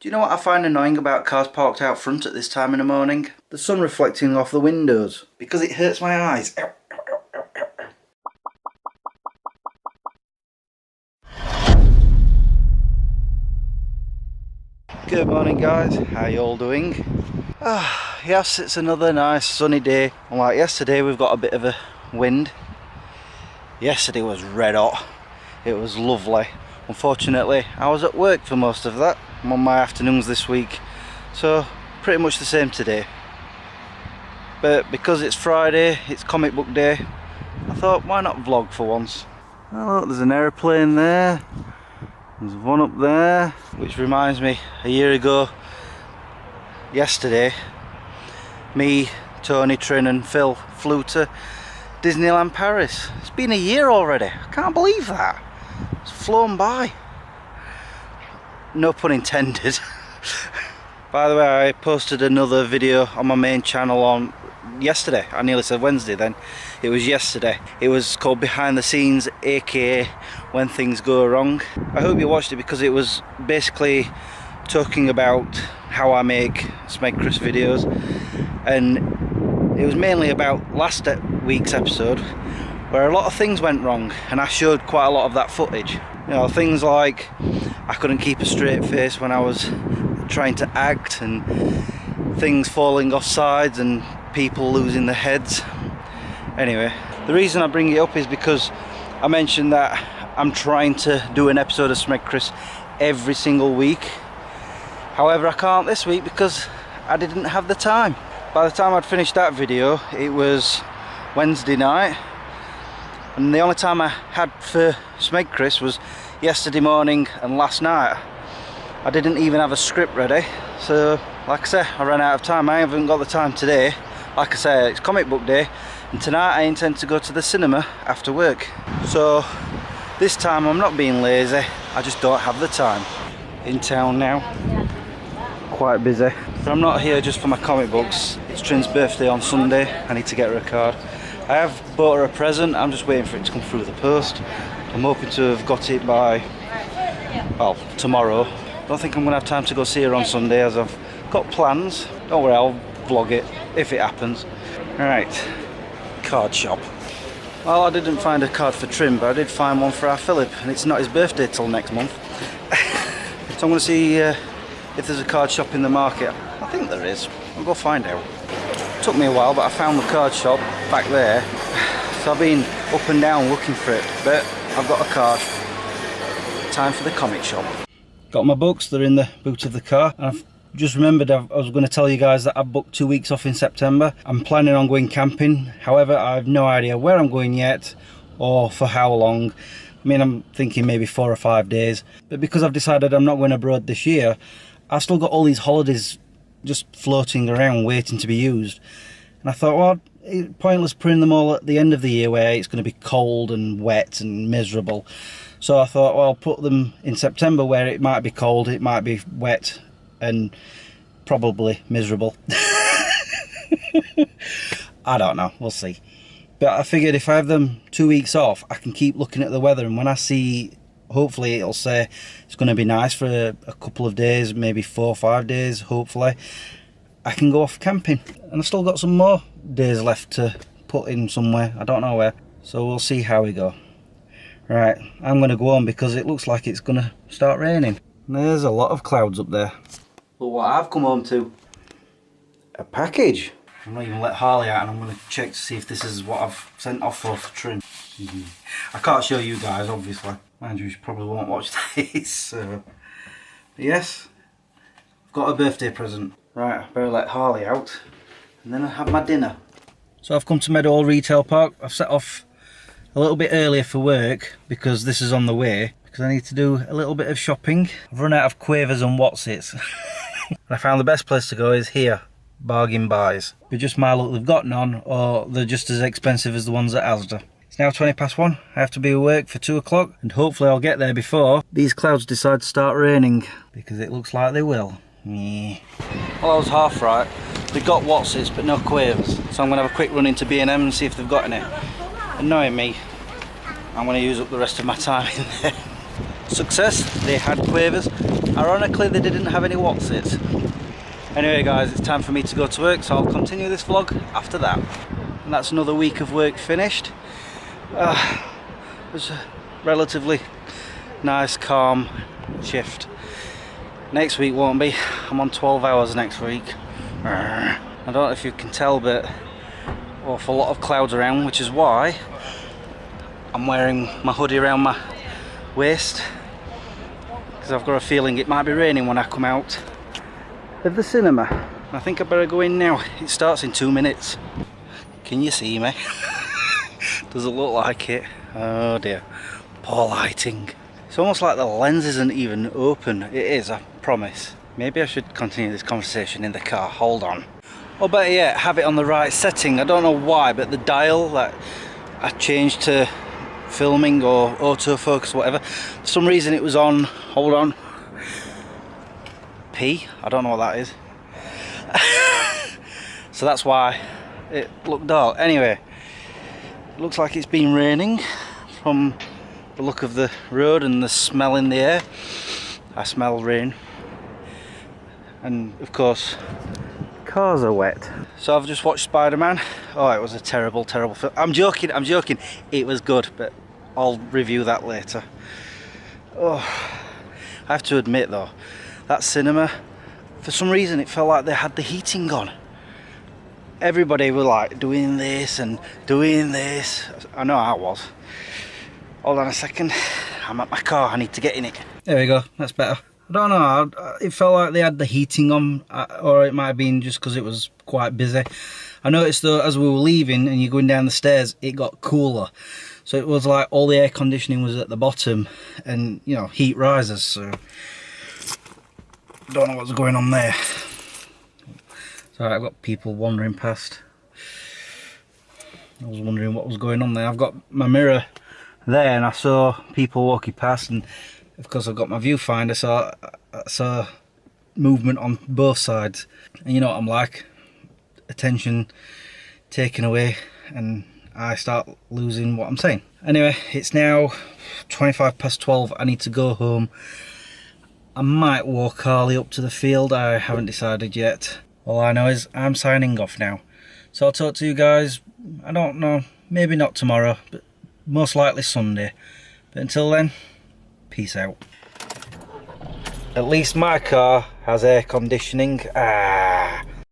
Do you know what I find annoying about cars parked out front at this time in the morning? The sun reflecting off the windows, because it hurts my eyes. Good morning guys, how you all doing? Yes, it's another nice sunny day. Unlike yesterday, we've got a bit of a wind. Yesterday was red hot, it was lovely. Unfortunately, I was at work for most of that. I'm on my afternoons this week, so pretty much the same today. But because it's Friday, it's comic book day, I thought why not vlog for once. Oh look, there's an aeroplane there. There's one up there, which reminds me, a year ago, yesterday, me, Tony, Trin and Phil flew to Disneyland Paris. It's been a year already, I can't believe that. It's flown by. No pun intended. By the way, I posted another video on my main channel on yesterday. I nearly said Wednesday then. It was yesterday. It was called Behind the Scenes, aka When Things Go Wrong. I hope you watched it because it was basically talking about how I make Smegchris videos, and it was mainly about last week's episode where a lot of things went wrong, and I showed quite a lot of that footage. You know, things like I couldn't keep a straight face when I was trying to act, and things falling off sides and people losing their heads. Anyway, the reason I bring it up is because I mentioned that I'm trying to do an episode of Smegchris every single week. However, I can't this week because I didn't have the time. By the time I'd finished that video, it was Wednesday night, and the only time I had for Smegchris was yesterday morning and last night. I didn't even have a script ready, so like I say, I ran out of time. I haven't got the time today. Like I say, it's comic book day, and tonight I intend to go to the cinema after work. So this time I'm not being lazy, I just don't have the time. In town now, quite busy. But I'm not here just for my comic books. It's Trin's birthday on Sunday, I need to get her a card. I have bought her a present, I'm just waiting for it to come through the post. I'm hoping to have got it by, well, tomorrow. Don't think I'm going to have time to go see her on Sunday as I've got plans. Don't worry, I'll vlog it if it happens. Alright, card shop. Well, I didn't find a card for Trin, but I did find one for our Philip, and it's not his birthday till next month. So I'm going to see if there's a card shop in the market. I think there is. I'll go find out. Took me a while, but I found the card shop back there. So I've been up and down looking for it, but I've got a card. Time for the comic shop. Got my books, they're in the boot of the car. And I've just remembered I was going to tell you guys that I've booked 2 weeks off in September. I'm planning on going camping. However, I have no idea where I'm going yet or for how long. I mean, I'm thinking maybe 4 or 5 days. But because I've decided I'm not going abroad this year, I've still got all these holidays just floating around waiting to be used. And I thought, well, it's pointless putting them all at the end of the year where it's going to be cold and wet and miserable. So I thought, well, I'll put them in September where it might be cold, it might be wet and probably miserable. I don't know, we'll see. But I figured if I have them 2 weeks off, I can keep looking at the weather, and when I see, hopefully it'll say it's going to be nice for a couple of days, maybe 4 or 5 days, hopefully, I can go off camping. And I've still got some more days left to put in somewhere, I don't know where. So we'll see how we go. Right, I'm going to go on because it looks like it's going to start raining. There's a lot of clouds up there. But what I've come home to, a package. I'm not even let Harley out, and I'm going to check to see if this is what I've sent off for Trin. I can't show you guys, obviously. Mind you probably won't watch this. But yes, I've got a birthday present. Right, I better let Harley out, and then I'll have my dinner. So I've come to Meadowhall Retail Park. I've set off a little bit earlier for work because this is on the way, because I need to do a little bit of shopping. I've run out of Quavers and Watsits. And I found the best place to go is here, Bargain Buys. But just my luck, they've got none, or they're just as expensive as the ones at Asda. It's now 1:20. I have to be at work for 2 o'clock, and hopefully I'll get there before these clouds decide to start raining, because it looks like they will. Yeah. Well, I was half right. They've got Watsits but no Quavers, so I'm going to have a quick run into B&M and see if they've got any. Annoying me, I'm going to use up the rest of my time in there. success. They had quavers. Ironically, they didn't have any Watsits. Anyway guys, it's time for me to go to work, so I'll continue this vlog after that. And that's another week of work finished. It was a relatively nice, calm shift. Next week won't be. I'm on 12 hours next week. I don't know if you can tell, but awful lot of clouds around, which is why I'm wearing my hoodie around my waist, because I've got a feeling it might be raining when I come out of the cinema. I think I better go in now. It starts in 2 minutes. Can you see me? Does it look like it? Oh dear. Poor lighting. It's almost like the lens isn't even open. It is, I promise. Maybe I should continue this conversation in the car. Hold on. Or better yet, have it on the right setting. I don't know why, but the dial that I changed to filming or autofocus, whatever, for some reason it was on, hold on, P. I don't know what that is. So that's why it looked dark. Anyway, it looks like it's been raining from the look of the road and the smell in the air. I smell rain. And of course, cars are wet. So I've just watched Spider-Man. Oh, it was a terrible, terrible film. I'm joking. It was good, but I'll review that later. Oh, I have to admit though, that cinema, for some reason it felt like they had the heating on. Everybody were like doing this and doing this. I know I was. Hold on a second. I'm at my car. I need to get in it. There we go. That's better. I don't know. It felt like they had the heating on, or it might have been just because it was quite busy. I noticed though, as we were leaving and you're going down the stairs, it got cooler. So it was like all the air conditioning was at the bottom, and you know, heat rises. So don't know what's going on there. Sorry, I've got people wandering past. I was wondering what was going on there. I've got my mirror there and I saw people walking past, and of course I've got my viewfinder, so I saw movement on both sides. And you know what I'm like, attention taken away and I start losing what I'm saying. Anyway, it's now 12:25. I need to go home. I might walk Harley up to the field, I haven't decided yet. All I know is I'm signing off now. So I'll talk to you guys, I don't know, maybe not tomorrow, but most likely Sunday. But until then, peace out. At least my car has air conditioning.